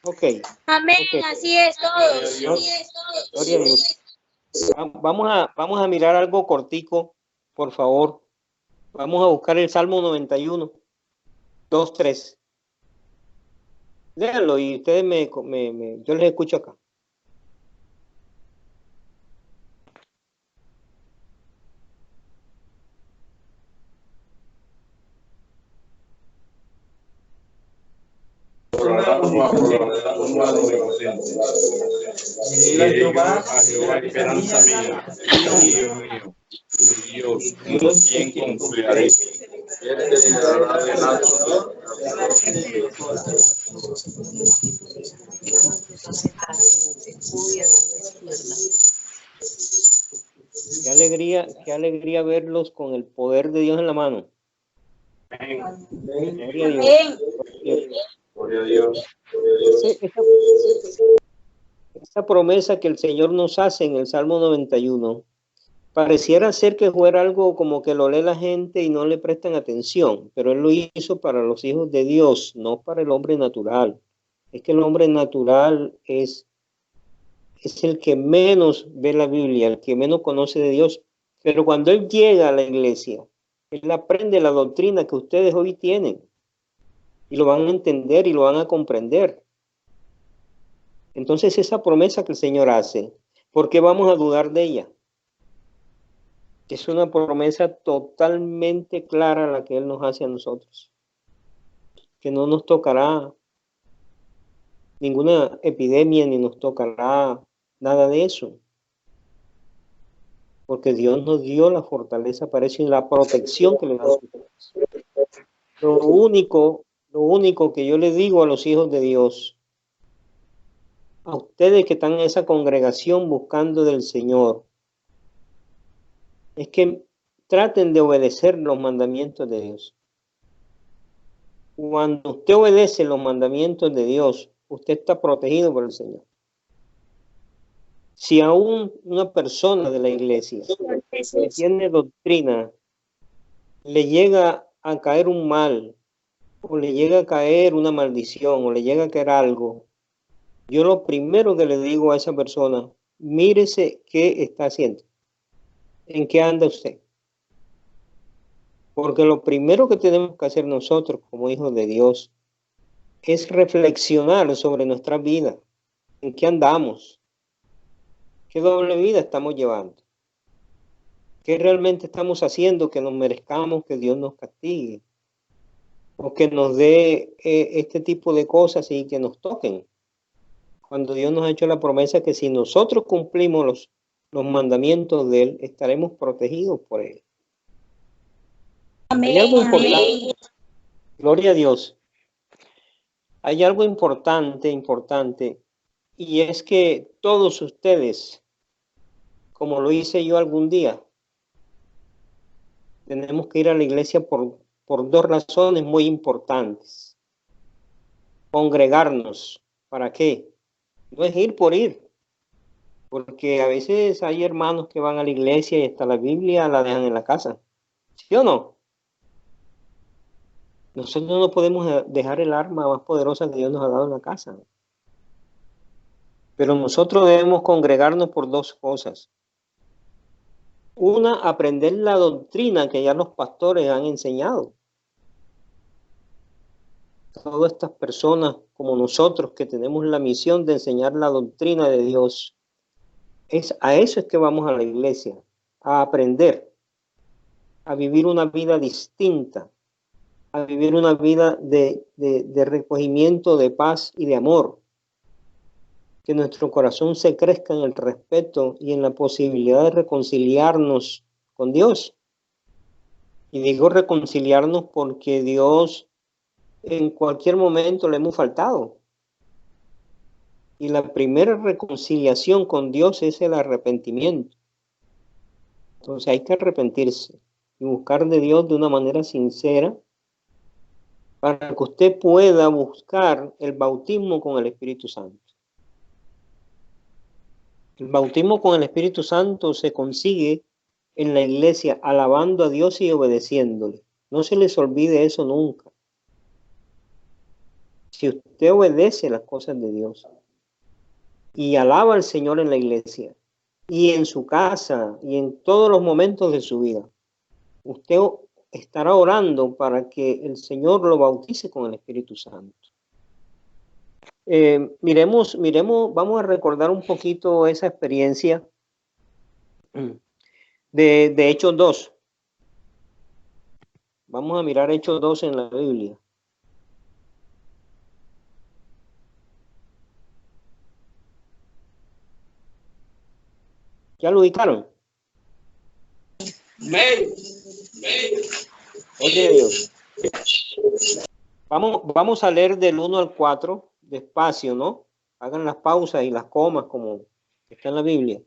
Ok. Amén, Okay. así es todos. Gloria a Dios. Vamos a mirar algo cortico, por favor. Vamos a buscar el Salmo 91, 2, 3. Léanlo y ustedes yo les escucho acá. A Jehová, esperanza mía, Dios mío, mi Dios, en quien confiaré. Qué alegría verlos con el poder de Dios en la mano. Amén. Gloria a Dios. Gloria a Dios. Esta promesa que el Señor nos hace en el Salmo 91 pareciera ser que fuera algo como que lo lee la gente y no le prestan atención, pero Él lo hizo para los hijos de Dios, no para el hombre natural. Es que el hombre natural es el que menos ve la Biblia, el que menos conoce de Dios, pero cuando Él llega a la iglesia, Él aprende la doctrina que ustedes hoy tienen y lo van a entender y lo van a comprender. Entonces esa promesa que el Señor hace, ¿por qué vamos a dudar de ella? Es una promesa totalmente clara la que Él nos hace a nosotros. Que no nos tocará ninguna epidemia, ni nos tocará nada de eso. Porque Dios nos dio la fortaleza para eso y la protección que le da a nosotros. Lo único que yo le digo a los hijos de Dios, a ustedes que están en esa congregación buscando del Señor, es que traten de obedecer los mandamientos de Dios. Cuando usted obedece los mandamientos de Dios, usted está protegido por el Señor. Si aún una persona de la iglesia que tiene doctrina le llega a caer un mal, o le llega a caer una maldición, o le llega a caer algo, yo lo primero que le digo a esa persona, mírese qué está haciendo, en qué anda usted. Porque lo primero que tenemos que hacer nosotros como hijos de Dios es reflexionar sobre nuestra vida, en qué andamos, qué doble vida estamos llevando, qué realmente estamos haciendo que nos merezcamos que Dios nos castigue o que nos dé este tipo de cosas y que nos toquen. Cuando Dios nos ha hecho la promesa que si nosotros cumplimos los mandamientos de Él, estaremos protegidos por Él. Amén. Hay algo importante. Gloria a Dios. Hay algo importante, y es que todos ustedes, como lo hice yo algún día, tenemos que ir a la iglesia por dos razones muy importantes. Congregarnos. ¿Para qué? No es ir por ir. Porque a veces hay hermanos que van a la iglesia y hasta la Biblia la dejan en la casa. ¿Sí o no? Nosotros no podemos dejar el arma más poderosa que Dios nos ha dado en la casa. Pero nosotros debemos congregarnos por dos cosas. Una, aprender la doctrina que ya los pastores han enseñado. Todas estas personas como nosotros que tenemos la misión de enseñar la doctrina de Dios, a eso es que vamos a la iglesia, a aprender, a vivir una vida distinta, a vivir una vida de recogimiento, de paz y de amor. Que nuestro corazón se crezca en el respeto y en la posibilidad de reconciliarnos con Dios. Y digo reconciliarnos porque Dios en cualquier momento le hemos faltado. Y la primera reconciliación con Dios es el arrepentimiento. Entonces hay que arrepentirse y buscar de Dios de una manera sincera para que usted pueda buscar el bautismo con el Espíritu Santo. El bautismo con el Espíritu Santo se consigue en la iglesia alabando a Dios y obedeciéndole. No se les olvide eso nunca. si usted obedece las cosas de Dios y alaba al Señor en la iglesia y en su casa y en todos los momentos de su vida, usted estará orando para que el Señor lo bautice con el Espíritu Santo. Miremos, vamos a recordar un poquito esa experiencia de Hechos 2. Vamos a mirar Hechos 2 en la Biblia. ¿Ya lo ubicaron? Oye Dios. Vamos a leer del 1 al 4, despacio, ¿no? Hagan las pausas y las comas como está en la Biblia,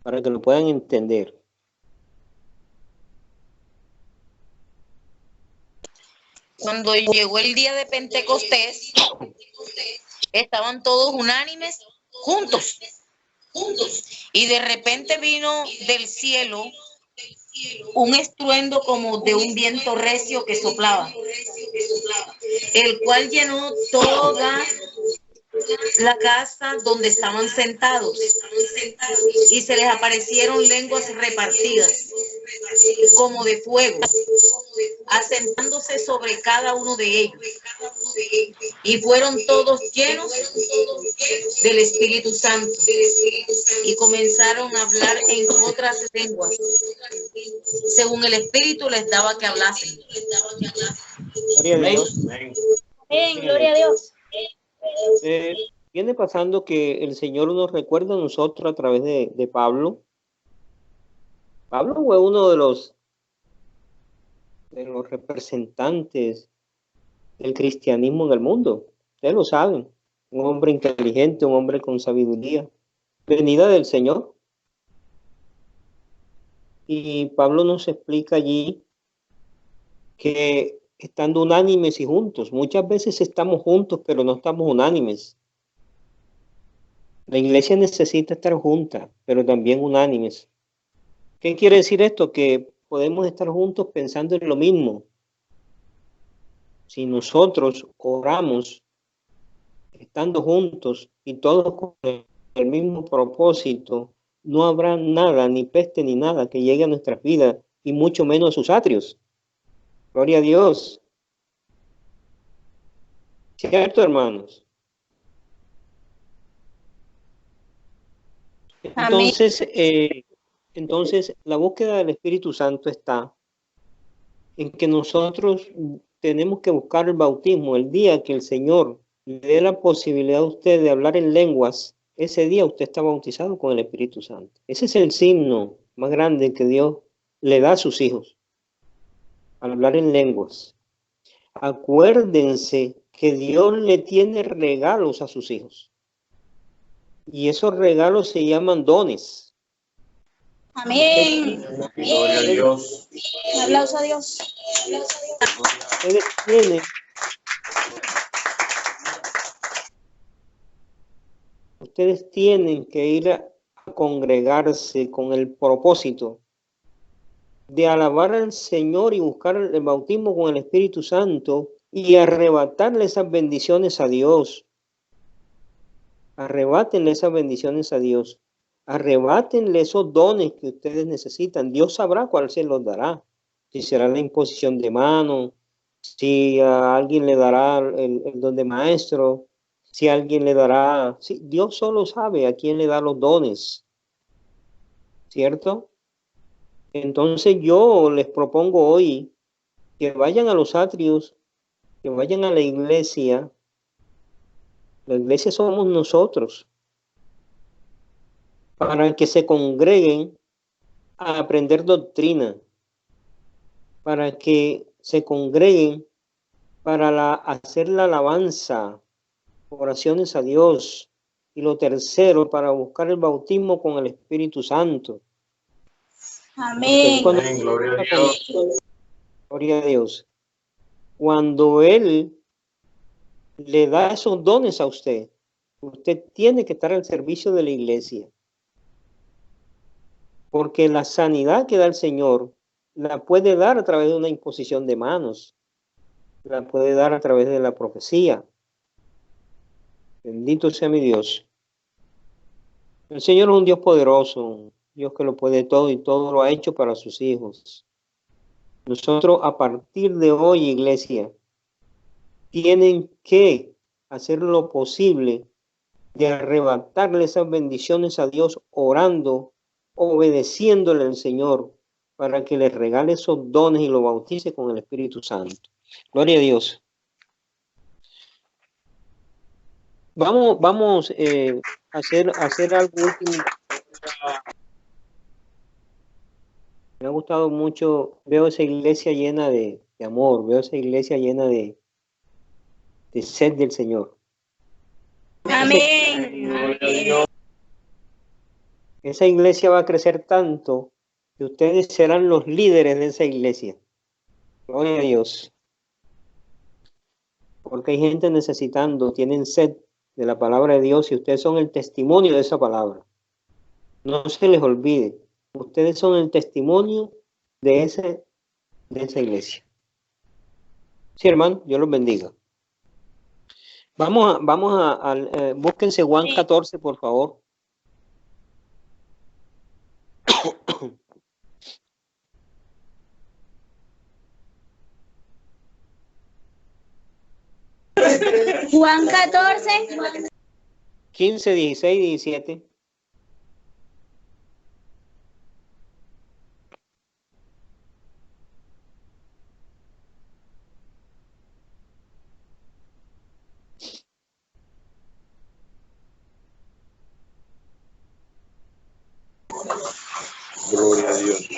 para que lo puedan entender. Cuando llegó el día de Pentecostés, estaban todos unánimes juntos. Y de repente vino del cielo un estruendo como de un viento recio que soplaba, el cual llenó toda la casa donde estaban sentados, y se les aparecieron lenguas repartidas como de fuego, asentándose sobre cada uno de ellos, y fueron todos llenos del Espíritu Santo y comenzaron a hablar en otras lenguas según el Espíritu les daba que hablasen. Gloria a Dios. Gloria a Dios. Viene pasando que el Señor nos recuerda a nosotros a través de Pablo. Pablo fue uno de los representantes del cristianismo en el mundo. Ustedes lo saben. Un hombre inteligente, un hombre con sabiduría, venida del Señor. Y Pablo nos explica allí que estando unánimes y juntos, muchas veces estamos juntos, pero no estamos unánimes. La iglesia necesita estar junta, pero también unánimes. ¿Qué quiere decir esto? Que podemos estar juntos pensando en lo mismo. Si nosotros oramos estando juntos y todos con el mismo propósito, no habrá nada, ni peste ni nada que llegue a nuestras vidas, y mucho menos a sus atrios. Gloria a Dios. ¿Cierto, hermanos? Entonces, la búsqueda del Espíritu Santo está en que nosotros tenemos que buscar el bautismo. El día que el Señor le dé la posibilidad a usted de hablar en lenguas, ese día usted está bautizado con el Espíritu Santo. Ese es el signo más grande que Dios le da a sus hijos, al hablar en lenguas. Acuérdense que Dios le tiene regalos a sus hijos. Y esos regalos se llaman dones. Amén. Gloria a Dios. Aplausos a Dios. Ustedes tienen que ir a congregarse con el propósito de alabar al Señor y buscar el bautismo con el Espíritu Santo y arrebatarle esas bendiciones a Dios. Arrebátenle esas bendiciones a Dios. Arrebátenle esos dones que ustedes necesitan. Dios sabrá cuál se los dará. Si será la imposición de mano, si a alguien le dará el don de maestro, si alguien le dará... Sí, Dios solo sabe a quién le da los dones. ¿Cierto? Entonces yo les propongo hoy que vayan a los atrios, que vayan a la iglesia. La iglesia somos nosotros, para que se congreguen a aprender doctrina, para que se congreguen para hacer la alabanza, oraciones a Dios, y lo tercero, para buscar el bautismo con el Espíritu Santo. Amén. Amén. Gloria a Dios. Gloria a Dios. Cuando Él le da esos dones a usted, usted tiene que estar al servicio de la iglesia. Porque la sanidad que da el Señor la puede dar a través de una imposición de manos, la puede dar a través de la profecía, Bendito sea mi Dios. El Señor es un Dios poderoso, un Dios que lo puede todo y todo lo ha hecho para sus hijos. Nosotros a partir de hoy, iglesia, tienen que hacer lo posible de arrebatarle esas bendiciones a Dios orando, obedeciéndole al Señor para que les regale esos dones y lo bautice con el Espíritu Santo. Gloria a Dios. Vamos a hacer algo último. Me ha gustado mucho, veo esa iglesia llena de amor, veo esa iglesia llena de sed del Señor. Amén. Esa iglesia va a crecer tanto que ustedes serán los líderes de esa iglesia. Gloria a Dios. Porque hay gente necesitando, tienen sed de la palabra de Dios y ustedes son el testimonio de esa palabra. No se les olvide, ustedes son el testimonio de esa iglesia. Sí, hermano, Dios los bendiga. Vamos a búsquense Juan 14, por favor. Juan 14. 15, 16, 17. Gloria a Dios.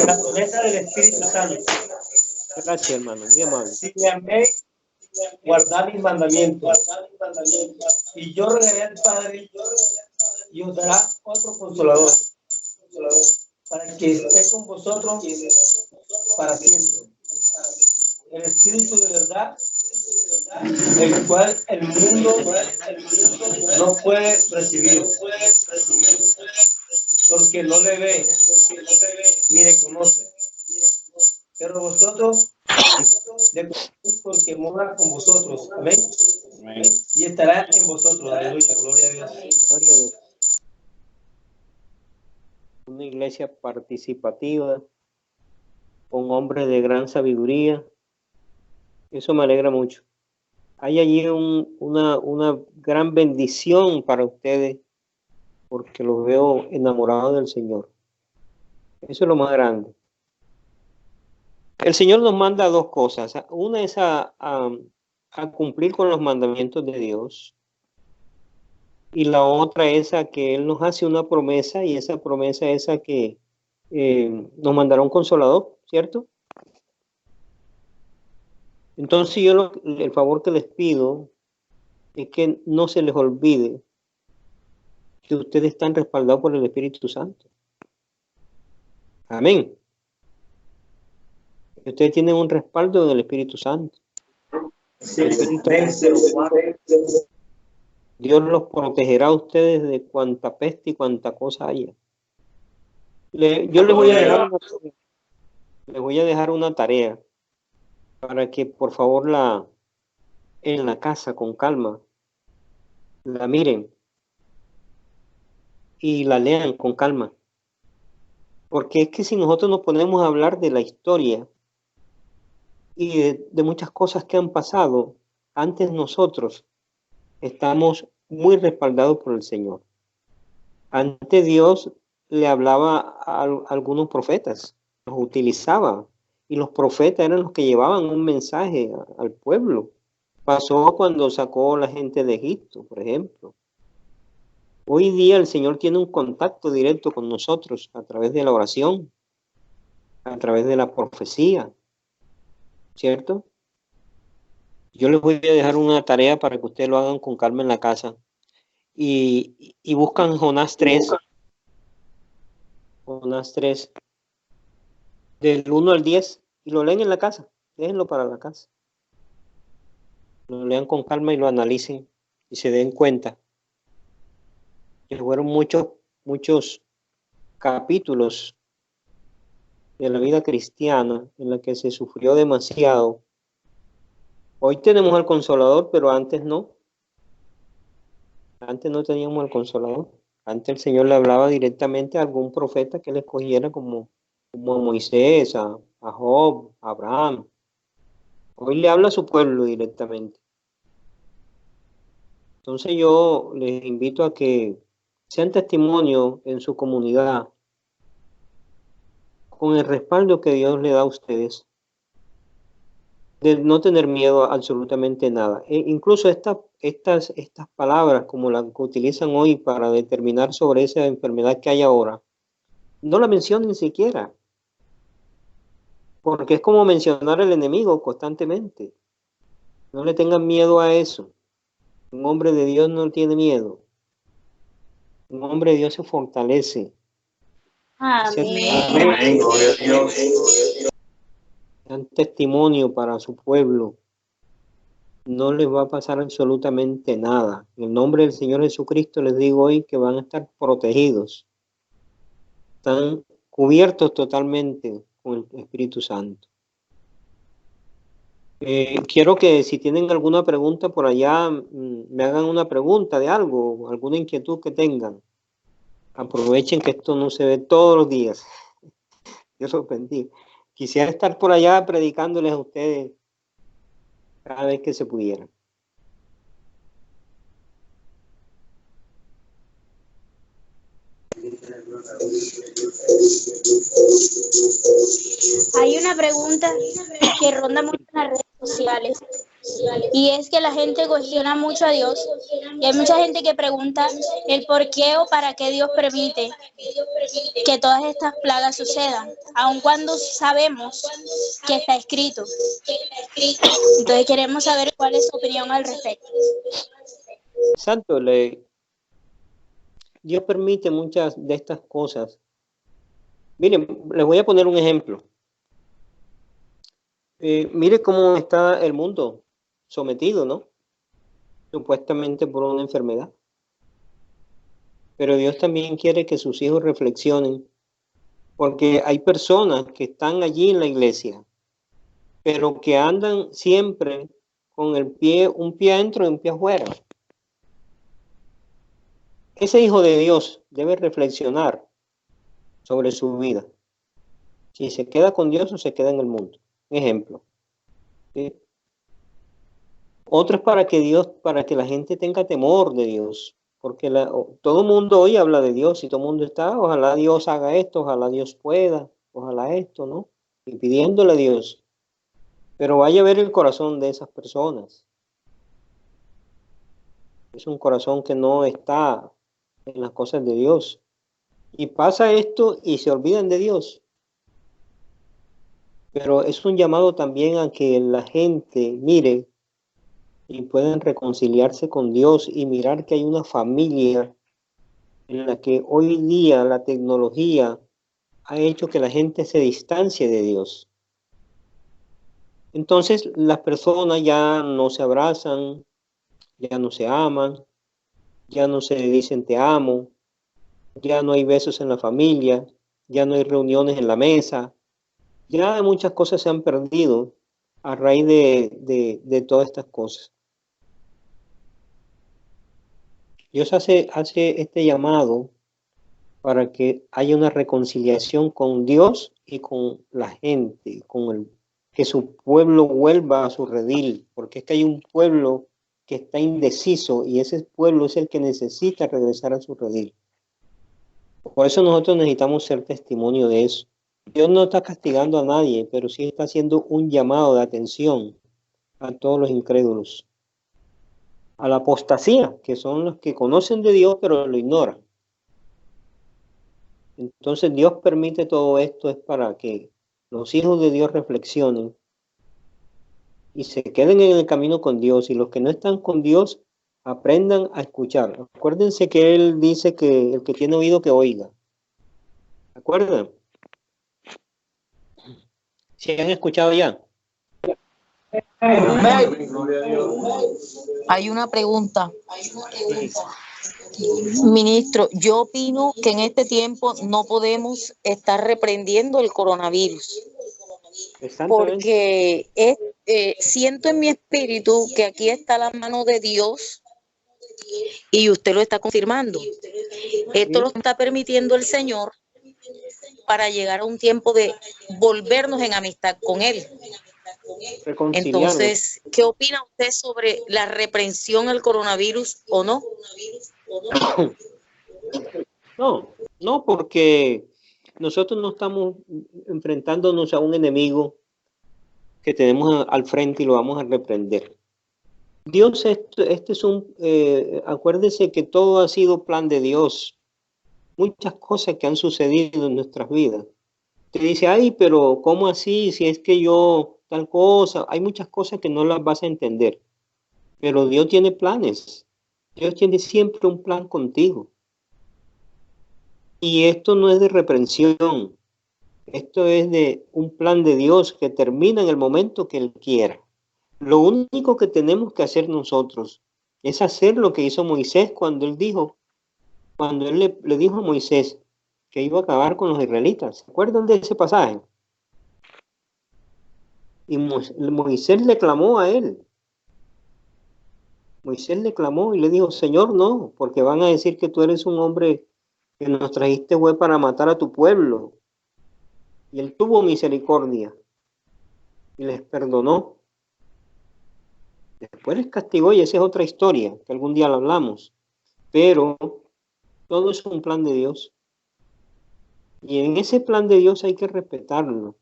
La promesa del Espíritu Santo. Gracias, hermano. Muy amable. Si me améis, guardad mis mandamientos. Y yo rogaré al Padre y os dará otro consolador, para que esté con vosotros para siempre. El Espíritu de verdad, el cual el mundo no puede recibir, porque no le ve ni le conoce. Pero vosotros le conocéis porque mora con vosotros. Amén. Amén. Y estará en vosotros. Aleluya. Gloria a Dios. Gloria a Dios. Una iglesia participativa, con hombres de gran sabiduría. Eso me alegra mucho. Hay allí una gran bendición para ustedes, porque los veo enamorados del Señor. Eso es lo más grande. El Señor nos manda dos cosas. Una es a cumplir con los mandamientos de Dios. Y la otra es a que Él nos hace una promesa, y esa promesa es a que nos mandará un consolador, ¿cierto? Entonces yo el favor que les pido es que no se les olvide que ustedes están respaldados por el Espíritu Santo. Amén. Ustedes tienen un respaldo del Espíritu Santo. Dios los protegerá a ustedes de cuanta peste y cuanta cosa haya. Yo les voy a dejar una tarea para que por favor en la casa con calma la miren y la lean con calma. Porque es que si nosotros nos ponemos a hablar de la historia y de muchas cosas que han pasado, antes nosotros estamos muy respaldados por el Señor. Antes Dios le hablaba a algunos profetas, los utilizaba, y los profetas eran los que llevaban un mensaje al pueblo. Pasó cuando sacó la gente de Egipto, por ejemplo. Hoy día el Señor tiene un contacto directo con nosotros a través de la oración, a través de la profecía, ¿cierto? Yo les voy a dejar una tarea para que ustedes lo hagan con calma en la casa. Y buscan Jonás 3. Jonás 3. Del 1 al 10. Y lo leen en la casa. Déjenlo para la casa. Lo lean con calma y lo analicen. Y se den cuenta que fueron muchos capítulos de la vida cristiana en la que se sufrió demasiado. Hoy tenemos al Consolador, pero antes no. Antes no teníamos al Consolador. Antes el Señor le hablaba directamente a algún profeta que le escogiera como a Moisés, a Job, a Abraham. Hoy le habla a su pueblo directamente. Entonces yo les invito a que sean testimonio en su comunidad con el respaldo que Dios le da a ustedes, de no tener miedo a absolutamente nada. Incluso estas palabras, como las que utilizan hoy para determinar sobre esa enfermedad que hay ahora, no la mencionen siquiera, porque es como mencionar al enemigo constantemente. No le tengan miedo a eso. Un hombre de Dios no tiene miedo. Un hombre de Dios se fortalece. Amén. Amén, gloria a Dios. Dan testimonio para su pueblo. No les va a pasar absolutamente nada. En el nombre del Señor Jesucristo les digo hoy que van a estar protegidos. Están cubiertos totalmente con el Espíritu Santo. Quiero que si tienen alguna pregunta por allá, me hagan una pregunta de algo, alguna inquietud que tengan. Aprovechen que esto no se ve todos los días. Dios los bendiga. Quisiera estar por allá predicándoles a ustedes cada vez que se pudiera. Hay una pregunta que ronda mucho en las redes sociales y es que la gente cuestiona mucho a Dios y hay mucha gente que pregunta el por qué o para qué Dios permite que todas estas plagas sucedan, aun cuando sabemos que está escrito. Entonces queremos saber cuál es su opinión al respecto. Santo, Dios permite muchas de estas cosas. Miren, les voy a poner un ejemplo. Mire cómo está el mundo sometido, ¿no? Supuestamente por una enfermedad. Pero Dios también quiere que sus hijos reflexionen, porque hay personas que están allí en la iglesia, pero que andan siempre con un pie adentro y un pie afuera. Ese hijo de Dios debe reflexionar sobre su vida. Si se queda con Dios o se queda en el mundo. Ejemplo. ¿Sí? Otro es para que la gente tenga temor de Dios. Porque todo el mundo hoy habla de Dios y todo el mundo está, ojalá Dios haga esto, ojalá Dios pueda, ojalá esto, ¿no? Y pidiéndole a Dios. Pero vaya a ver el corazón de esas personas. Es un corazón que no está en las cosas de Dios. Y pasa esto y se olvidan de Dios. Pero es un llamado también a que la gente mire y puedan reconciliarse con Dios y mirar que hay una familia en la que hoy día la tecnología ha hecho que la gente se distancie de Dios. Entonces las personas ya no se abrazan, ya no se aman, ya no se dicen te amo, ya no hay besos en la familia, ya no hay reuniones en la mesa, ya muchas cosas se han perdido a raíz de todas estas cosas. Dios hace este llamado para que haya una reconciliación con Dios y con la gente, que su pueblo vuelva a su redil, porque es que hay un pueblo que está indeciso y ese pueblo es el que necesita regresar a su redil. Por eso nosotros necesitamos ser testimonio de eso. Dios no está castigando a nadie, pero sí está haciendo un llamado de atención a todos los incrédulos. A la apostasía, que son los que conocen de Dios pero lo ignoran. Entonces Dios permite todo esto es para que los hijos de Dios reflexionen y se queden en el camino con Dios, y los que no están con Dios aprendan a escuchar. Acuérdense que Él dice que el que tiene oído que oiga. ¿Se acuerdan? ¿Sí han escuchado ya? Hay una pregunta. Ministro, yo opino que en este tiempo no podemos estar reprendiendo el coronavirus, porque siento en mi espíritu que aquí está la mano de Dios Y usted lo está confirmando. Esto lo está permitiendo el Señor para llegar a un tiempo de volvernos en amistad con Él. Reconciliarnos. Entonces, ¿qué opina usted sobre la reprensión al coronavirus o no? No, porque nosotros no estamos enfrentándonos a un enemigo que tenemos al frente y lo vamos a reprender. Dios, este es acuérdese que todo ha sido plan de Dios. Muchas cosas que han sucedido en nuestras vidas. Te dice, ay, pero ¿cómo así? Si es que yo tal cosa, hay muchas cosas que no las vas a entender. Pero Dios tiene planes. Dios tiene siempre un plan contigo. Y esto no es de reprensión. Esto es de un plan de Dios que termina en el momento que Él quiera. Lo único que tenemos que hacer nosotros es hacer lo que hizo Moisés cuando Él le dijo a Moisés que iba a acabar con los israelitas. ¿Se acuerdan de ese pasaje? Y Moisés le clamó a Él. Moisés le clamó y le dijo, Señor, no, porque van a decir que tú eres un hombre que nos trajiste para matar a tu pueblo. Y Él tuvo misericordia y les perdonó. Después les castigó y esa es otra historia, que algún día la hablamos. Pero todo es un plan de Dios. Y en ese plan de Dios hay que respetarlo.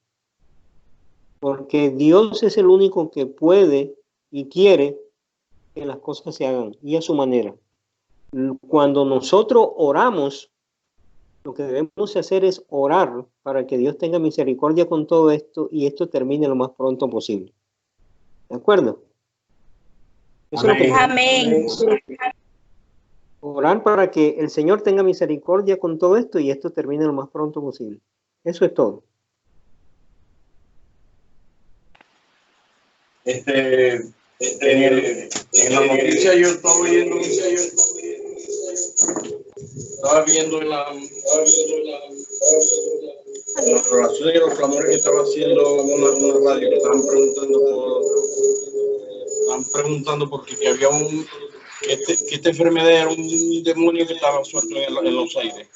Porque Dios es el único que puede y quiere que las cosas se hagan y a su manera. Cuando nosotros oramos, lo que debemos hacer es orar para que Dios tenga misericordia con todo esto y esto termine lo más pronto posible. ¿De acuerdo? Eso es lo que Amén. orar para que el Señor tenga misericordia con todo esto y esto termine lo más pronto posible. Eso es todo. En la noticia yo estaba viendo en la relación de los clamores que estaba haciendo una radio, que estaban preguntando porque que había que esta enfermedad era un demonio que estaba suelto en los aires.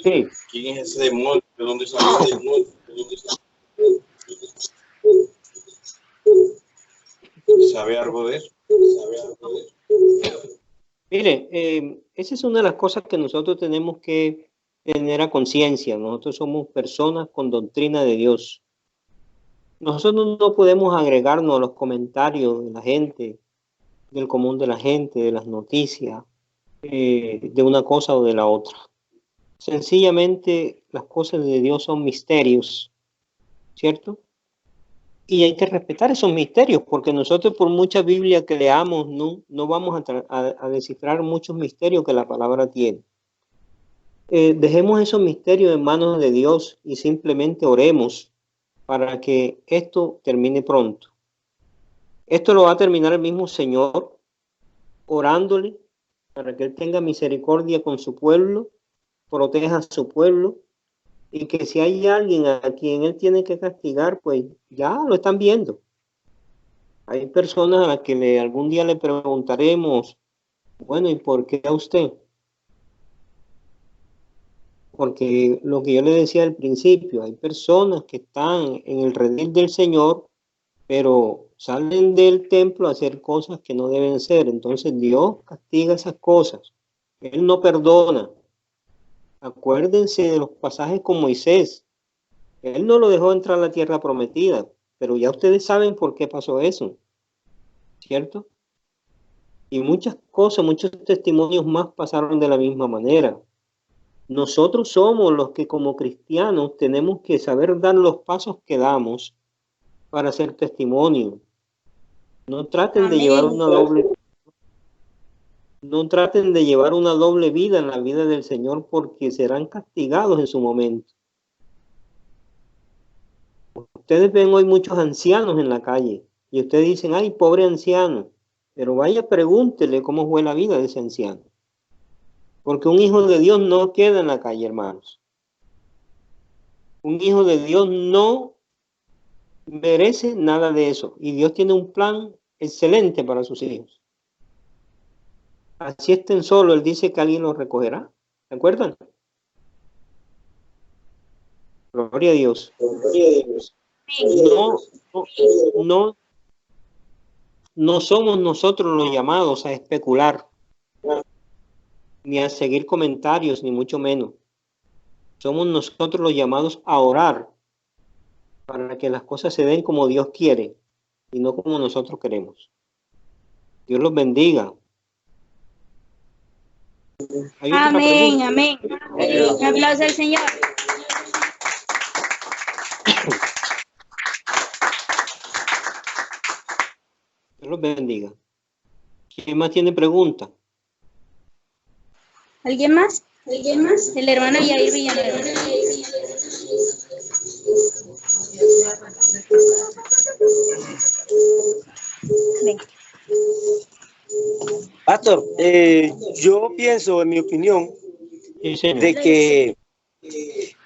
Sí. ¿Quién es ese demonio? ¿De dónde salió ese demonio? ¿Sabe algo de eso? Mire, esa es una de las cosas que nosotros tenemos que tener a conciencia. Nosotros somos personas con doctrina de Dios. Nosotros no podemos agregarnos a los comentarios de la gente, del común de la gente, de las noticias, de una cosa o de la otra. Sencillamente las cosas de Dios son misterios, ¿cierto? Y hay que respetar esos misterios, porque nosotros por mucha Biblia que leamos, no vamos a descifrar muchos misterios que la palabra tiene. Dejemos esos misterios en manos de Dios y simplemente oremos para que esto termine pronto. Esto lo va a terminar el mismo Señor, orándole para que Él tenga misericordia con su pueblo, proteja a su pueblo, y que si hay alguien a quien Él tiene que castigar, pues ya lo están viendo. Hay personas a las que algún día le preguntaremos, bueno, ¿y por qué a usted? Porque lo que yo le decía al principio, hay personas que están en el redil del Señor, pero salen del templo a hacer cosas que no deben ser. Entonces Dios castiga esas cosas. Él no perdona. Acuérdense de los pasajes con Moisés. Él no lo dejó entrar a la tierra prometida, pero ya ustedes saben por qué pasó eso, ¿cierto? Y muchas cosas, muchos testimonios más pasaron de la misma manera. Nosotros somos los que como cristianos tenemos que saber dar los pasos que damos para hacer testimonio. No traten de llevar una doble vida en la vida del Señor, porque serán castigados en su momento. Ustedes ven hoy muchos ancianos en la calle y ustedes dicen, ay, pobre anciano, pero vaya, pregúntele cómo fue la vida de ese anciano. Porque un hijo de Dios no queda en la calle, hermanos. Un hijo de Dios no merece nada de eso. Y Dios tiene un plan excelente para sus hijos. Así estén solos, Él dice que alguien los recogerá. ¿Se acuerdan? Gloria a Dios. No, no, no somos nosotros los llamados a especular, ni a seguir comentarios, ni mucho menos. Somos nosotros los llamados a orar para que las cosas se den como Dios quiere y no como nosotros queremos. Dios los bendiga. Amén, amén. Un aplauso al Señor. Dios los bendiga. ¿Quién más tiene pregunta? ¿Alguien más? ¿Alguien más? El hermano Yair Villanueva. Venga. Pastor, yo pienso, en mi opinión, Sí, señor. de que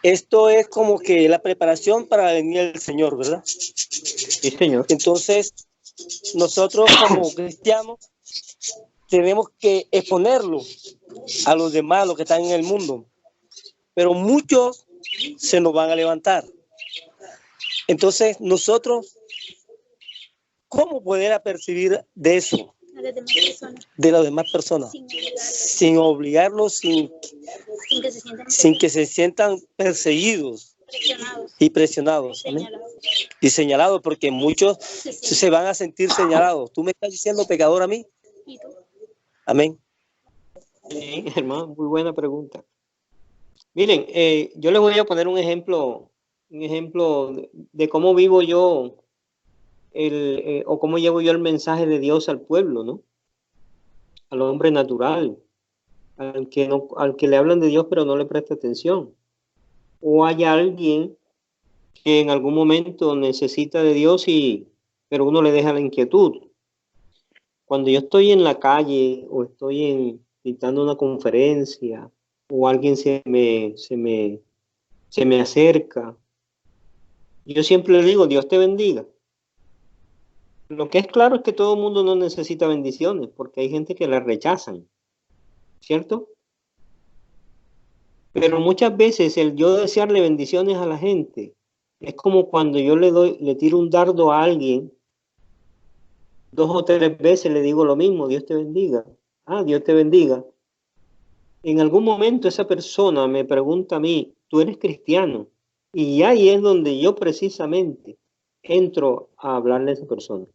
esto es como que la preparación para venir el Señor, ¿verdad? Sí, señor. Entonces, nosotros como cristianos tenemos que exponerlo a los demás, los que están en el mundo. Pero muchos se nos van a levantar. Entonces, nosotros, ¿cómo poder apercibir de eso? De las demás personas, sin obligarlos, sin que se sientan perseguidos y presionados, ¿amén? Y señalados, porque muchos se van a sentir señalados. ¿Tú me estás diciendo pecador a mí? Amén. Sí, hermano, muy buena pregunta. Miren, yo les voy a poner un ejemplo de cómo vivo yo o cómo llevo yo el mensaje de Dios al pueblo, ¿no? Al hombre natural, al que le hablan de Dios pero no le presta atención. O hay alguien que en algún momento necesita de Dios pero uno le deja la inquietud. Cuando yo estoy en la calle o estoy dictando una conferencia o alguien se me acerca, yo siempre le digo, Dios te bendiga. Lo que es claro es que todo el mundo no necesita bendiciones, porque hay gente que las rechazan, ¿cierto? Pero muchas veces el yo desearle bendiciones a la gente es como cuando yo le tiro un dardo a alguien, 2 o 3 veces le digo lo mismo, Dios te bendiga. Ah, Dios te bendiga. En algún momento esa persona me pregunta a mí, ¿tú eres cristiano? Y ahí es donde yo precisamente entro a hablarle a esa persona.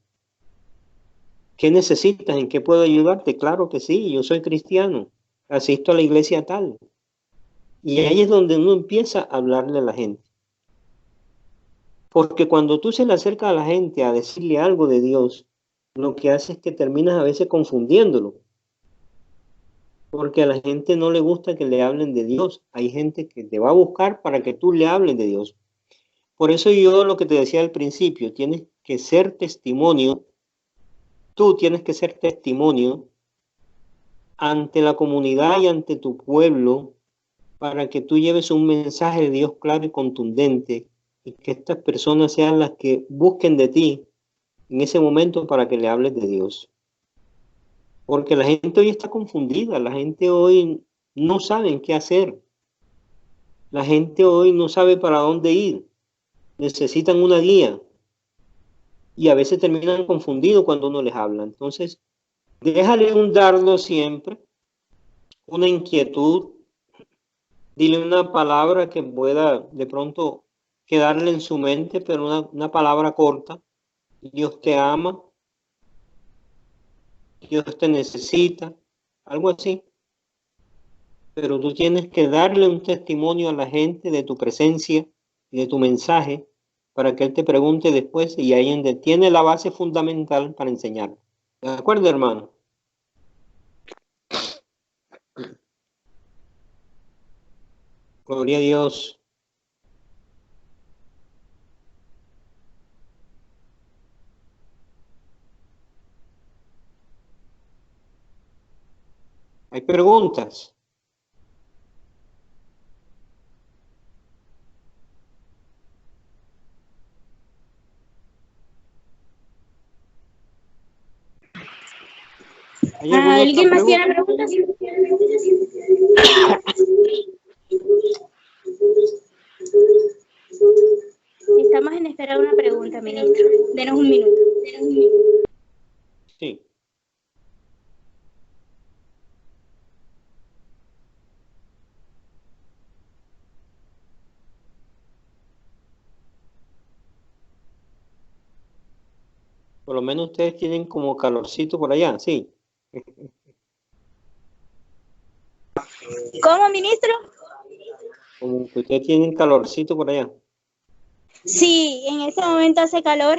¿Qué necesitas? ¿En qué puedo ayudarte? Claro que sí, yo soy cristiano, asisto a la iglesia tal. Y ahí es donde uno empieza a hablarle a la gente. Porque cuando tú se le acercas a la gente a decirle algo de Dios, lo que hace es que terminas a veces confundiéndolo. Porque a la gente no le gusta que le hablen de Dios. Hay gente que te va a buscar para que tú le hables de Dios. Por eso yo lo que te decía al principio, tienes que ser testimonio. Tú tienes que ser testimonio ante la comunidad y ante tu pueblo para que tú lleves un mensaje de Dios claro y contundente y que estas personas sean las que busquen de ti en ese momento para que le hables de Dios. Porque la gente hoy está confundida, la gente hoy no sabe qué hacer, la gente hoy no sabe para dónde ir, necesitan una guía y a veces terminan confundidos cuando uno les habla. Entonces, déjale un dardo siempre, una inquietud, dile una palabra que pueda de pronto quedarle en su mente, pero una palabra corta. Dios te ama, Dios te necesita, algo así. Pero tú tienes que darle un testimonio a la gente de tu presencia y de tu mensaje para que Él te pregunte después y ahí donde tiene la base fundamental para enseñar. ¿De acuerdo, hermano? Gloria a Dios. ¿Hay preguntas? ¿Hay ¿Alguien más tiene preguntas? Estamos en espera de una pregunta, ministro. Denos un minuto. Sí. Por lo menos ustedes tienen como calorcito por allá, sí. ¿Cómo, ministro? Como que ustedes tienen calorcito por allá. Sí, en este momento hace calor.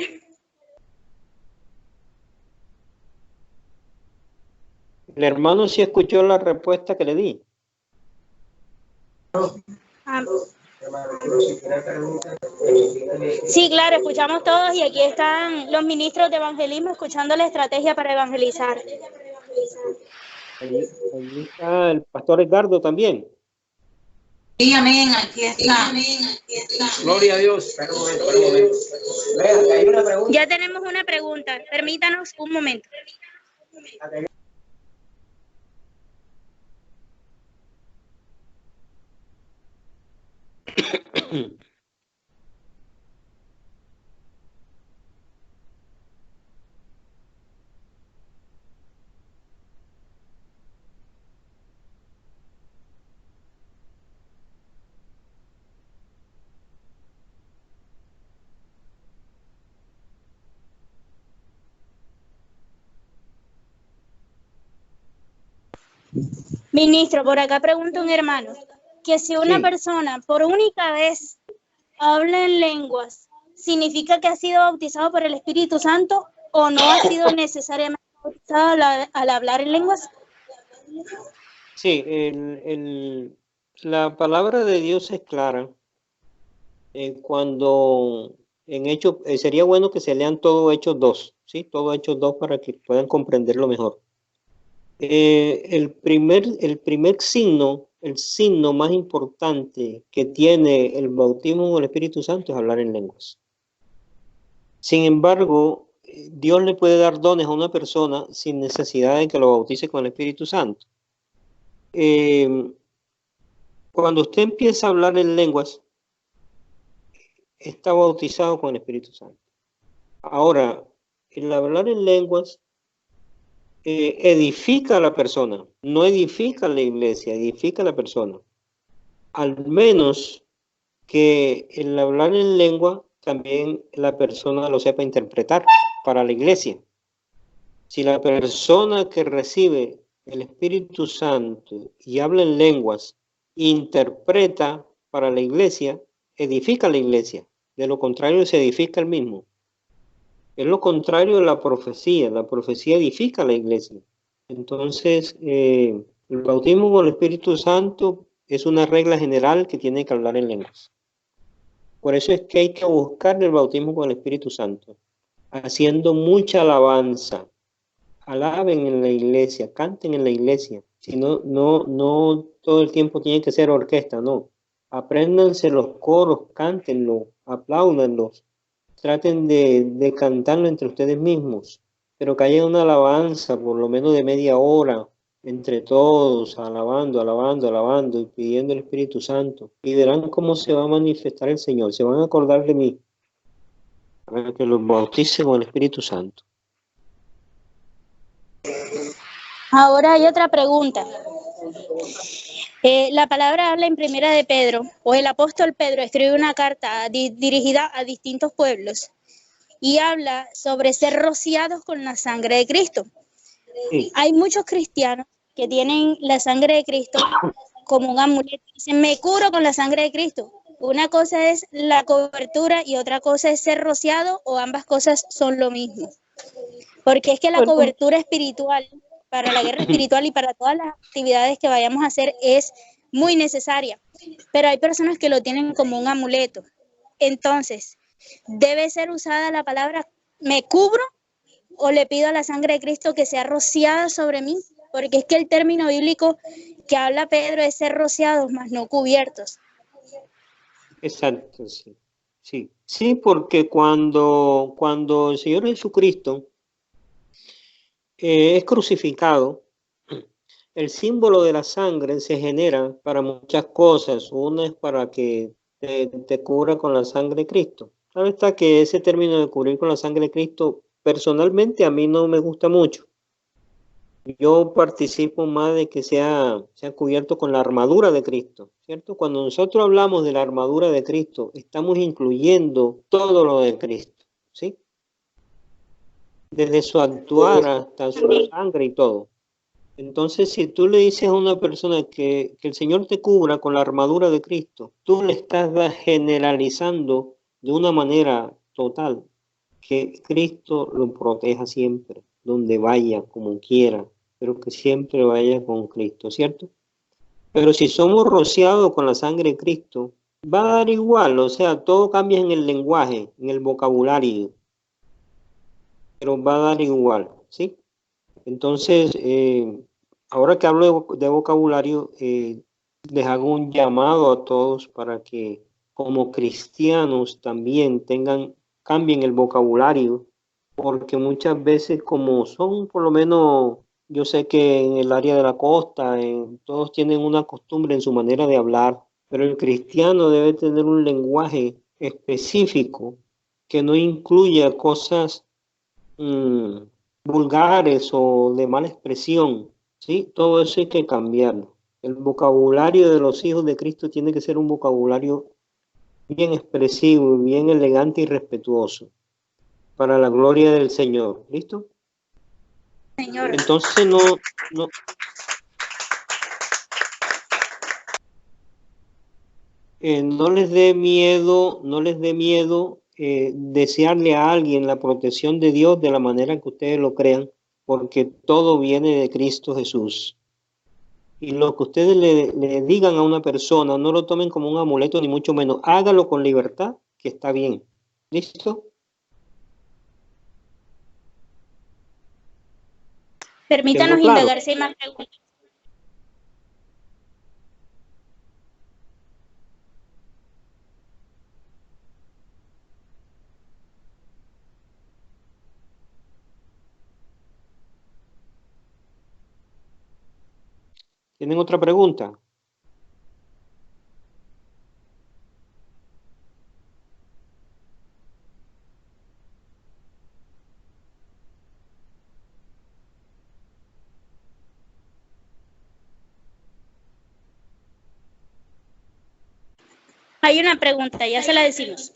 El hermano sí escuchó la respuesta que le di. Ah. Sí, claro, escuchamos todos y aquí están los ministros de evangelismo escuchando la estrategia para evangelizar. Allí está el pastor Edgardo también. Sí, amén, aquí está. Gloria a Dios. Espera un momento. Vea, que hay una pregunta. Ya tenemos una pregunta. Permítanos un momento. Ministro, por acá pregunta un hermano que si una Sí. persona por única vez habla en lenguas, ¿significa que ha sido bautizado por el Espíritu Santo o no ha sido necesariamente bautizado al hablar en lenguas? Sí, la palabra de Dios es clara. Cuando en Hechos, sería bueno que se lean todo Hechos 2, ¿sí? Todo Hechos 2 para que puedan comprenderlo mejor. El primer signo, el signo más importante que tiene el bautismo con el Espíritu Santo es hablar en lenguas. Sin embargo, Dios le puede dar dones a una persona sin necesidad de que lo bautice con el Espíritu Santo. Cuando usted empieza a hablar en lenguas, está bautizado con el Espíritu Santo. Ahora, el hablar en lenguas edifica a la persona, no edifica a la iglesia, edifica a la persona. Al menos que el hablar en lengua también la persona lo sepa interpretar para la iglesia. Si la persona que recibe el Espíritu Santo y habla en lenguas interpreta para la iglesia, edifica a la iglesia. De lo contrario, se edifica el mismo. Es lo contrario de la profecía edifica a la iglesia. Entonces, el bautismo con el Espíritu Santo es una regla general que tiene que hablar en lenguas. Por eso es que hay que buscar el bautismo con el Espíritu Santo, haciendo mucha alabanza. Alaben en la iglesia, canten en la iglesia. Si no todo el tiempo tiene que ser orquesta, no. Apréndanse los coros, cántenlo, apláudanlos. Traten de cantarlo entre ustedes mismos, pero que haya una alabanza por lo menos de media hora entre todos, alabando y pidiendo el Espíritu Santo. Y verán cómo se va a manifestar el Señor. Se van a acordar de mí para que los bautice con el Espíritu Santo. Ahora hay otra pregunta. La palabra habla en Primera de Pedro, o el apóstol Pedro escribe una carta dirigida a distintos pueblos y habla sobre ser rociados con la sangre de Cristo. Sí. Hay muchos cristianos que tienen la sangre de Cristo como un amuleto. Dicen, me curo con la sangre de Cristo. Una cosa es la cobertura y otra cosa es ser rociado, o ambas cosas son lo mismo. Porque es que la cobertura espiritual, para la guerra espiritual y para todas las actividades que vayamos a hacer, es muy necesaria. Pero hay personas que lo tienen como un amuleto. Entonces, ¿debe ser usada la palabra me cubro o le pido a la sangre de Cristo que sea rociada sobre mí? Porque es que el término bíblico que habla Pedro es ser rociados, más no cubiertos. Exacto, sí. Sí, porque cuando el Señor Jesucristo es crucificado, el símbolo de la sangre se genera para muchas cosas. Una es para que te cubra con la sangre de Cristo. Claro está que ese término de cubrir con la sangre de Cristo, personalmente a mí no me gusta mucho. Yo participo más de que sea cubierto con la armadura de Cristo, ¿cierto? Cuando nosotros hablamos de la armadura de Cristo, estamos incluyendo todo lo de Cristo, ¿sí? Desde su actuar hasta su sangre y todo. Entonces, si tú le dices a una persona que el Señor te cubra con la armadura de Cristo, tú le estás generalizando de una manera total que Cristo lo proteja siempre, donde vaya, como quiera, pero que siempre vaya con Cristo, ¿cierto? Pero si somos rociados con la sangre de Cristo, va a dar igual, o sea, todo cambia en el lenguaje, en el vocabulario, pero va a dar igual, ¿sí? Entonces, ahora que hablo de vocabulario, les hago un llamado a todos para que como cristianos también cambien el vocabulario, porque muchas veces como son, por lo menos, yo sé que en el área de la costa, todos tienen una costumbre en su manera de hablar, pero el cristiano debe tener un lenguaje específico que no incluya cosas vulgares o de mala expresión, ¿sí? Todo eso hay que cambiarlo. El vocabulario de los hijos de Cristo tiene que ser un vocabulario bien expresivo, bien elegante y respetuoso, para la gloria del Señor. ¿Listo? Señor. Entonces no les dé miedo, desearle a alguien la protección de Dios de la manera que ustedes lo crean, porque todo viene de Cristo Jesús. Y lo que ustedes le digan a una persona, no lo tomen como un amuleto, ni mucho menos. Hágalo con libertad, que está bien. ¿Listo? Permítanos Claro. indagar si hay más preguntas. ¿Tienen otra pregunta? Hay una pregunta, ya se la decimos.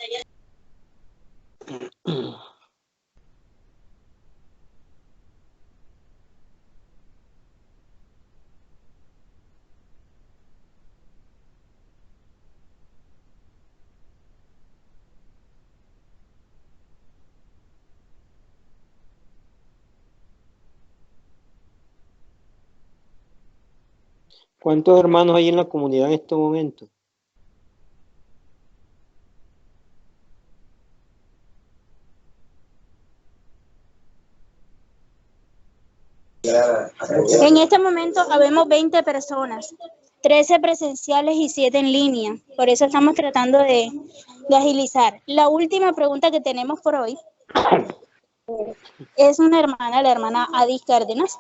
¿Cuántos hermanos hay en la comunidad en este momento? En este momento habemos 20 personas, 13 presenciales y 7 en línea. Por eso estamos tratando de agilizar. La última pregunta que tenemos por hoy es una hermana, la hermana Adis Cárdenas.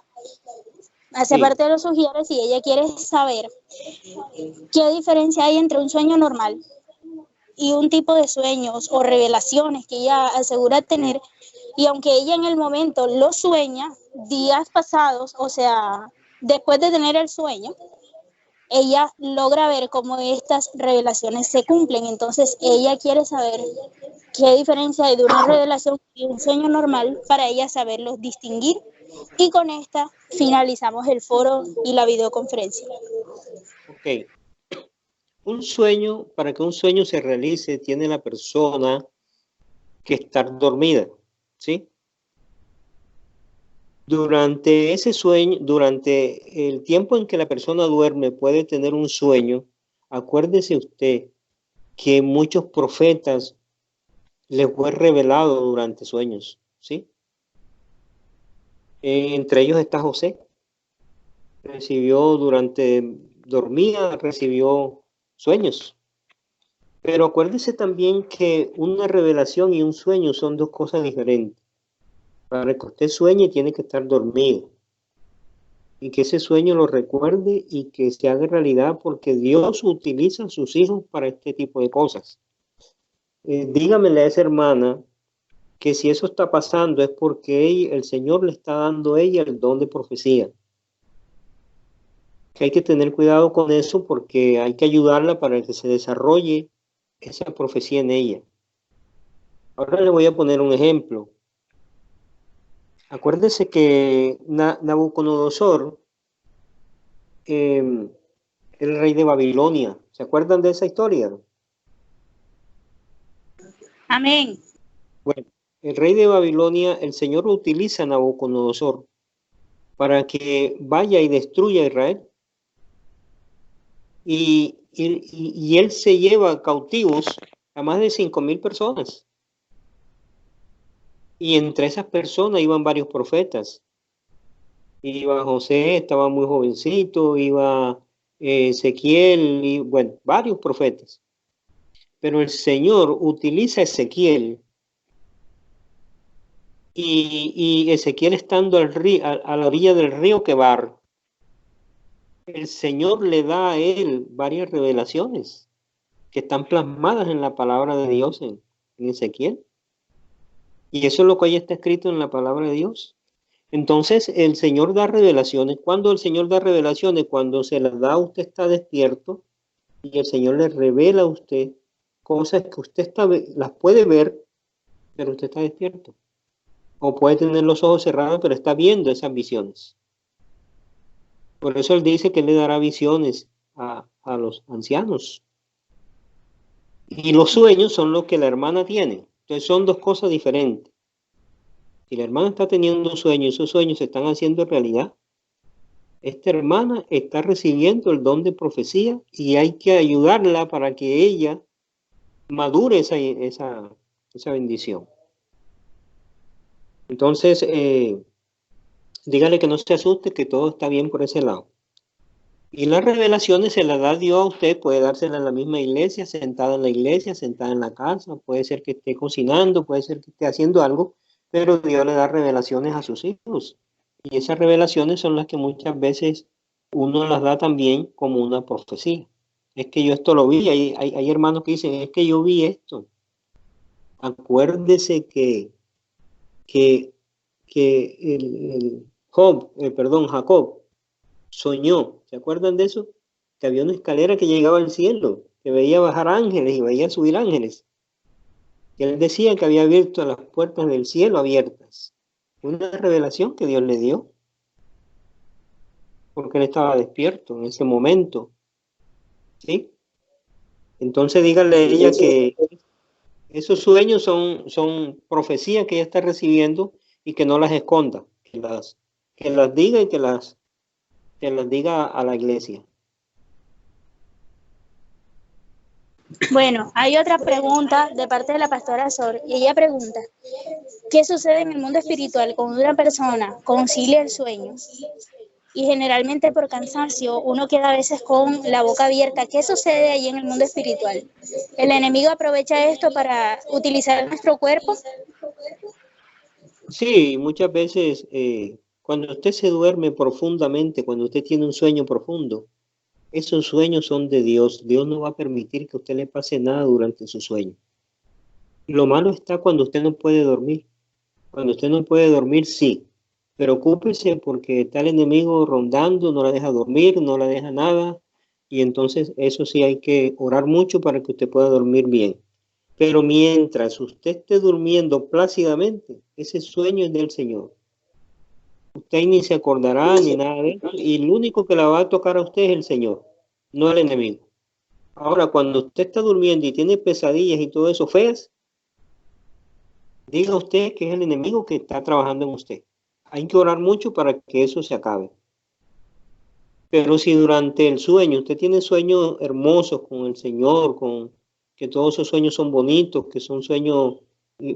Hace parte de los sugieres y ella quiere saber qué diferencia hay entre un sueño normal y un tipo de sueños o revelaciones que ella asegura tener, y aunque ella en el momento lo sueña, días pasados, o sea, después de tener el sueño, ella logra ver cómo estas revelaciones se cumplen. Entonces ella quiere saber qué diferencia hay de una revelación y un sueño normal para ella saberlos distinguir, y con esta finalizamos el foro y la videoconferencia. Ok. Un sueño, para que un sueño se realice, tiene la persona que estar dormida, ¿sí? Durante ese sueño, durante el tiempo en que la persona duerme, puede tener un sueño. Acuérdese usted que muchos profetas les fue revelado durante sueños, ¿sí? Entre ellos está José. Dormía, recibió sueños. Pero acuérdese también que una revelación y un sueño son dos cosas diferentes. Para que usted sueñe tiene que estar dormido. y que ese sueño lo recuerde y que se haga realidad, porque Dios utiliza a sus hijos para este tipo de cosas. Dígamele a esa hermana que si eso está pasando es porque el Señor le está dando a ella el don de profecía. Que hay que tener cuidado con eso porque hay que ayudarla para que se desarrolle esa profecía en ella. Ahora le voy a poner un ejemplo. Acuérdese que Nabucodonosor, el rey de Babilonia, ¿se acuerdan de esa historia? Amén. Bueno, el rey de Babilonia, el Señor utiliza a Nabucodonosor para que vaya y destruya a Israel. Y él se lleva cautivos a más de 5,000 personas. Y entre esas personas iban varios profetas. Iba José, estaba muy jovencito, iba Ezequiel, y bueno, varios profetas. Pero el Señor utiliza a Ezequiel. Y Ezequiel estando a la orilla del río Quebar, el Señor le da a él varias revelaciones que están plasmadas en la palabra de Dios en Ezequiel. Y eso es lo que ahí está escrito en la palabra de Dios. Entonces, el Señor da revelaciones. ¿Cuándo el Señor da revelaciones? Cuando se las da, usted está despierto y el Señor le revela a usted cosas que usted las puede ver, pero usted está despierto. O puede tener los ojos cerrados, pero está viendo esas visiones. Por eso Él dice que le dará visiones a los ancianos. Y los sueños son lo que la hermana tiene. Entonces son dos cosas diferentes. Si la hermana está teniendo un sueño y esos sueños se están haciendo realidad, esta hermana está recibiendo el don de profecía y hay que ayudarla para que ella madure esa bendición. Entonces, dígale que no se asuste, que todo está bien por ese lado. Y las revelaciones se las da Dios a usted, puede dárselas en la misma iglesia, sentada en la iglesia, sentada en la casa, puede ser que esté cocinando, puede ser que esté haciendo algo, pero Dios le da revelaciones a sus hijos. Y esas revelaciones son las que muchas veces uno las da también como una profecía. Es que yo esto lo vi, hay hermanos que dicen, es que yo vi esto. Acuérdese que Jacob soñó, ¿se acuerdan de eso? Que había una escalera que llegaba al cielo, que veía bajar ángeles y veía subir ángeles. Y él decía que había abierto las puertas del cielo abiertas. Una revelación que Dios le dio. Porque él estaba despierto en ese momento. ¿Sí? Entonces díganle a ella que esos sueños son profecías que ella está recibiendo y que no las esconda. Que las diga y que las diga a la iglesia. Bueno, hay otra pregunta de parte de la pastora Sor, y ella pregunta, ¿qué sucede en el mundo espiritual cuando una persona concilia el sueño? Y generalmente por cansancio uno queda a veces con la boca abierta. ¿Qué sucede allí en el mundo espiritual? ¿El enemigo aprovecha esto para utilizar nuestro cuerpo? Sí, muchas veces cuando usted se duerme profundamente, cuando usted tiene un sueño profundo, esos sueños son de Dios. Dios no va a permitir que a usted le pase nada durante su sueño. Lo malo está cuando usted no puede dormir. Cuando usted no puede dormir, sí. Preocúpese porque está el enemigo rondando, no la deja dormir, no la deja nada. Y entonces eso sí hay que orar mucho para que usted pueda dormir bien. Pero mientras usted esté durmiendo plácidamente, ese sueño es del Señor. Usted ni se acordará ni nada de eso. Y el único que la va a tocar a usted es el Señor, no el enemigo. Ahora, cuando usted está durmiendo y tiene pesadillas y todo eso feas, diga usted que es el enemigo que está trabajando en usted. Hay que orar mucho para que eso se acabe. Pero si durante el sueño usted tiene sueños hermosos con el Señor, con que todos esos sueños son bonitos, que son sueños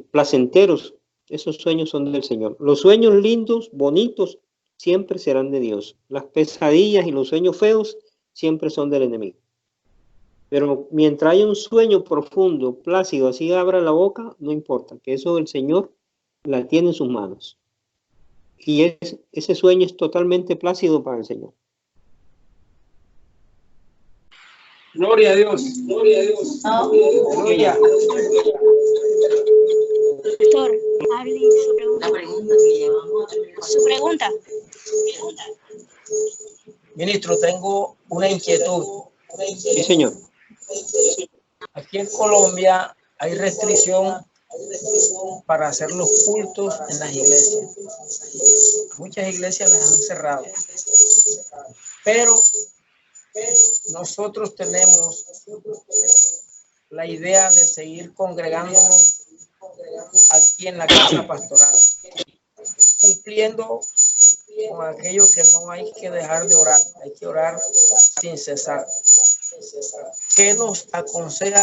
placenteros, esos sueños son del Señor. Los sueños lindos, bonitos, siempre serán de Dios. Las pesadillas y los sueños feos siempre son del enemigo. Pero mientras haya un sueño profundo, plácido, así abra la boca, no importa, que eso el Señor la tiene en sus manos. y ese sueño es totalmente plácido para el Señor. Gloria a Dios. Gloria a Dios. Aleluya. Doctor, hable su pregunta. La pregunta que llevamos. Su pregunta. Ministro, tengo una inquietud. Sí, señor. Aquí en Colombia hay restricción para hacer los cultos en las iglesias. Muchas iglesias las han cerrado. Pero nosotros tenemos la idea de seguir congregándonos aquí en la casa pastoral, cumpliendo con aquello que no hay que dejar de orar, hay que orar sin cesar. ¿Qué nos aconseja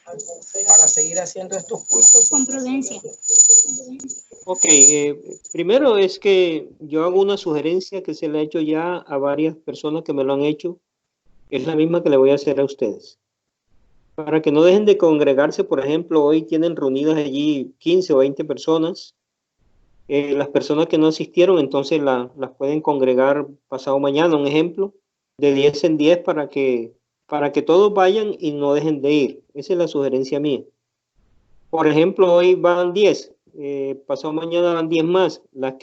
para seguir haciendo estos cultos? Con prudencia. Ok, primero es que yo hago una sugerencia que se le ha hecho ya a varias personas que me lo han hecho. Es la misma que le voy a hacer a ustedes. Para que no dejen de congregarse, por ejemplo, hoy tienen reunidas allí 15 o 20 personas. Las personas que no asistieron, entonces las pueden congregar pasado mañana, un ejemplo, de 10 en 10 para que todos vayan y no dejen de ir. Esa es la sugerencia mía. Por ejemplo, hoy van 10, pasado mañana van 10 más. Las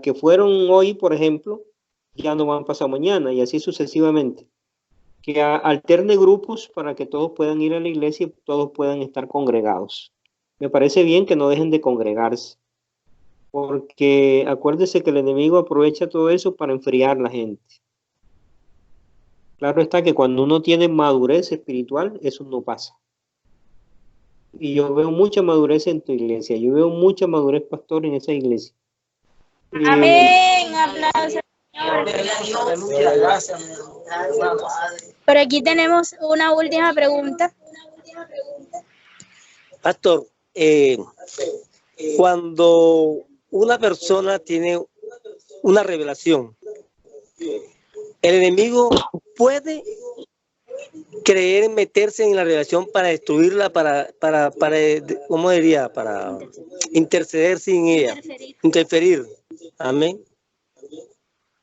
que fueron hoy, por ejemplo, ya no van pasado mañana y así sucesivamente. Que alterne grupos para que todos puedan ir a la iglesia y todos puedan estar congregados. Me parece bien que no dejen de congregarse, porque acuérdese que el enemigo aprovecha todo eso para enfriar la gente. Claro está que cuando uno tiene madurez espiritual, eso no pasa. Y yo veo mucha madurez en tu iglesia, yo veo mucha madurez, pastor, en esa iglesia. Amén, aplausos. Aleluya, gracias, mi hermano. Por aquí tenemos una última pregunta. Pastor, cuando una persona tiene una revelación, el enemigo puede creer en meterse en la revelación para destruirla, para ¿cómo diría? Para interceder sin ella, interferir. Amén.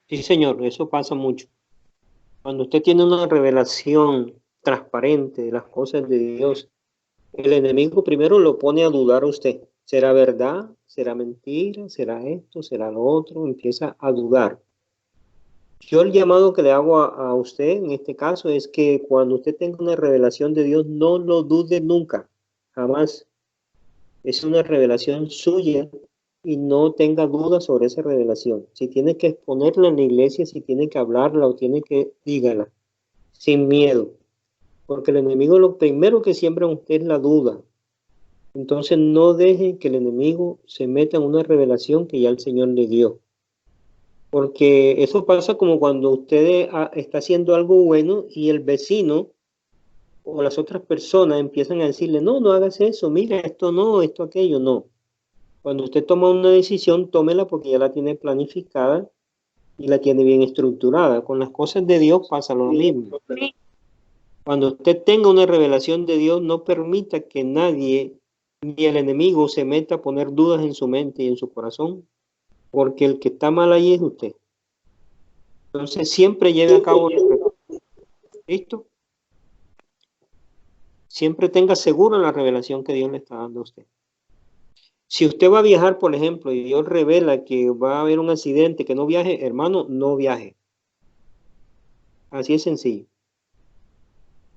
Sí, señor, eso pasa mucho. Cuando usted tiene una revelación transparente de las cosas de Dios, el enemigo primero lo pone a dudar a usted. ¿Será verdad? ¿Será mentira? ¿Será esto? ¿Será lo otro? Empieza a dudar. Yo el llamado que le hago a usted en este caso es que cuando usted tenga una revelación de Dios, no lo dude nunca, jamás. Es una revelación suya y no tenga dudas sobre esa revelación. Si tiene que exponerla en la iglesia, si tiene que hablarla o tiene que, dígala, sin miedo. Porque el enemigo lo primero que siembra en usted es la duda. Entonces no deje que el enemigo se meta en una revelación que ya el Señor le dio. Porque eso pasa como cuando usted está haciendo algo bueno y el vecino o las otras personas empiezan a decirle, no, no hagas eso, mira, esto no, esto aquello, no. Cuando usted toma una decisión, tómela porque ya la tiene planificada y la tiene bien estructurada. Con las cosas de Dios pasa lo mismo. Cuando usted tenga una revelación de Dios, no permita que nadie, ni el enemigo, se meta a poner dudas en su mente y en su corazón, porque el que está mal ahí es usted. Entonces siempre lleve a cabo. ¿Listo? Siempre tenga seguro la revelación que Dios le está dando a usted. Si usted va a viajar, por ejemplo, y Dios revela que va a haber un accidente, que no viaje, hermano, no viaje. Así es sencillo.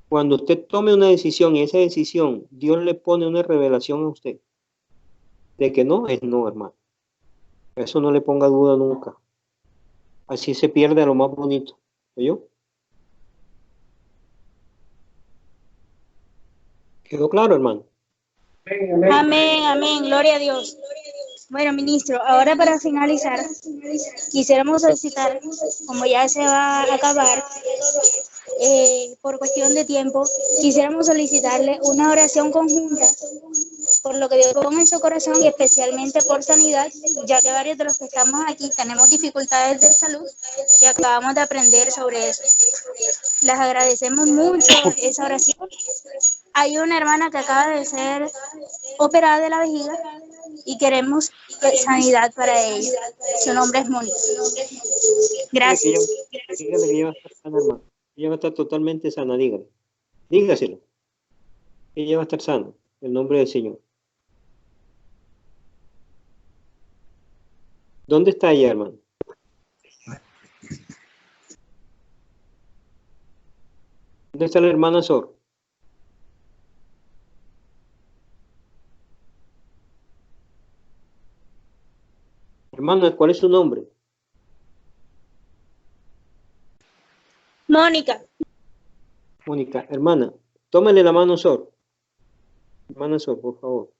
Cuando usted tome una decisión y esa decisión, Dios le pone una revelación a usted de que no, es no, hermano. Eso no le ponga duda nunca. Así se pierde lo más bonito. ¿Oyó? ¿Quedó claro, hermano? Amén, amén, gloria a Dios. Bueno, ministro, ahora para finalizar, quisiéramos solicitar, como ya se va a acabar, por cuestión de tiempo, quisiéramos solicitarle una oración conjunta por lo que Dios ponga en su corazón y especialmente por sanidad, ya que varios de los que estamos aquí tenemos dificultades de salud y acabamos de aprender sobre eso. Les agradecemos mucho esa oración. Hay una hermana que acaba de ser operada de la vejiga y queremos sanidad para ella. Su nombre es Mónica. Gracias. Dígale que ella va a estar sana, hermano. Ella va a estar totalmente sana, dígale. Dígaselo. Ella va a estar sana. En el nombre del Señor. ¿Dónde está ella, hermano? ¿Dónde está la hermana Sor? Hermana, ¿cuál es su nombre? Mónica. Mónica, hermana, tómale la mano Sor. Hermana Sor, por favor.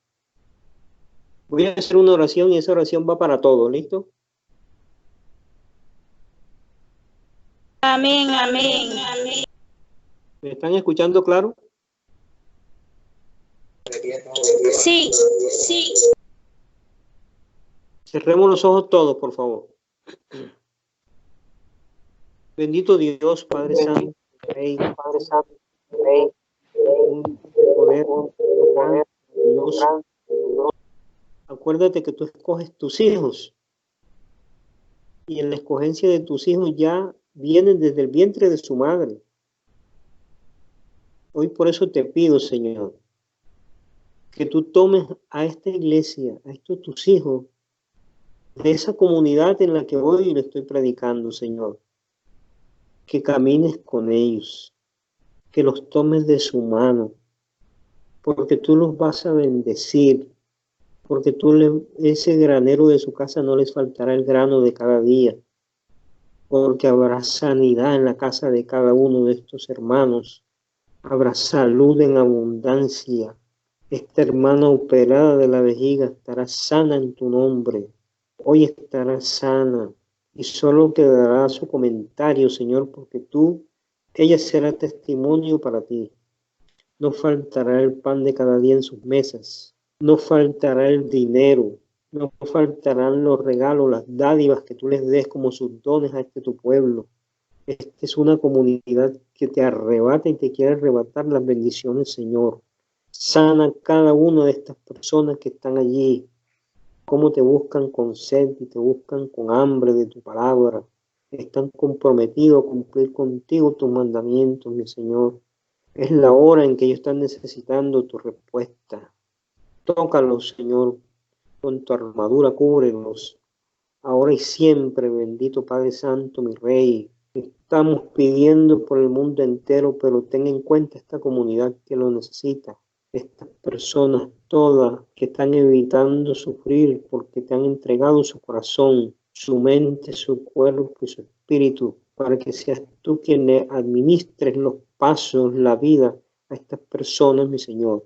Voy a hacer una oración y esa oración va para todos, ¿listo? Amén, amén, amén. ¿Me están escuchando claro? Sí, sí. Cerremos los ojos todos, por favor. Bendito Dios, Padre Santo, Rey, Padre Santo, Rey, poder, Dios. Acuérdate que tú escoges tus hijos y en la escogencia de tus hijos ya vienen desde el vientre de su madre. Hoy por eso te pido, Señor, que tú tomes a esta iglesia, a estos tus hijos, de esa comunidad en la que hoy le estoy predicando, Señor, que camines con ellos, que los tomes de su mano, porque tú los vas a bendecir, porque ese granero de su casa no les faltará el grano de cada día, porque habrá sanidad en la casa de cada uno de estos hermanos, habrá salud en abundancia. Esta hermana operada de la vejiga estará sana en tu nombre. Hoy estará sana y solo quedará su comentario, Señor, porque ella será testimonio para ti. No faltará el pan de cada día en sus mesas. No faltará el dinero. No faltarán los regalos, las dádivas que tú les des como sus dones a tu pueblo. Esta es una comunidad que te arrebata y te quiere arrebatar las bendiciones, Señor. Sana cada una de estas personas que están allí, cómo te buscan con sed y te buscan con hambre de tu palabra. Están comprometidos a cumplir contigo tus mandamientos, mi Señor. Es la hora en que ellos están necesitando tu respuesta. Tócalos, Señor, con tu armadura, cúbrelos. Ahora y siempre, bendito Padre Santo, mi Rey. Estamos pidiendo por el mundo entero, pero ten en cuenta esta comunidad que lo necesita. Estas personas todas que están evitando sufrir porque te han entregado su corazón, su mente, su cuerpo y su espíritu, para que seas tú quien le administres los pasos, la vida a estas personas, mi Señor.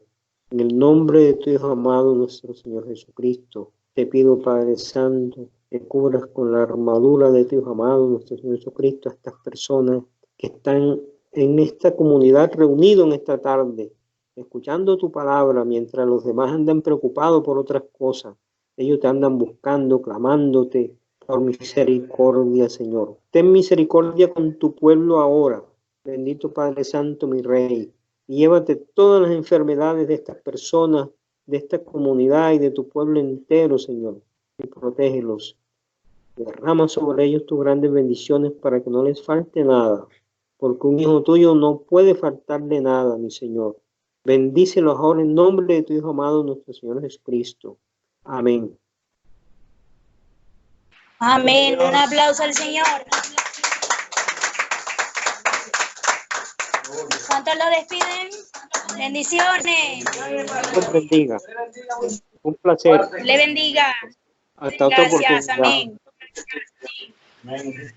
En el nombre de tu Hijo amado, nuestro Señor Jesucristo, te pido, Padre Santo, que cubras con la armadura de tu Hijo amado, nuestro Señor Jesucristo, a estas personas que están en esta comunidad reunidos en esta tarde, escuchando tu palabra, mientras los demás andan preocupados por otras cosas. Ellos te andan buscando, clamándote por misericordia, Señor. Ten misericordia con tu pueblo ahora. Bendito Padre Santo, mi Rey. Y llévate todas las enfermedades de estas personas, de esta comunidad y de tu pueblo entero, Señor. Y protégelos. Derrama sobre ellos tus grandes bendiciones para que no les falte nada. Porque un hijo tuyo no puede faltarle nada, mi Señor. Bendícelos ahora en nombre de tu Hijo amado, nuestro Señor Jesucristo. Amén. Amén. Un aplauso al Señor. ¿Cuántos lo despiden? Bendiciones. Dios bendiga. Un placer. Le bendiga. Hasta otra Gracias. oportunidad. Amén.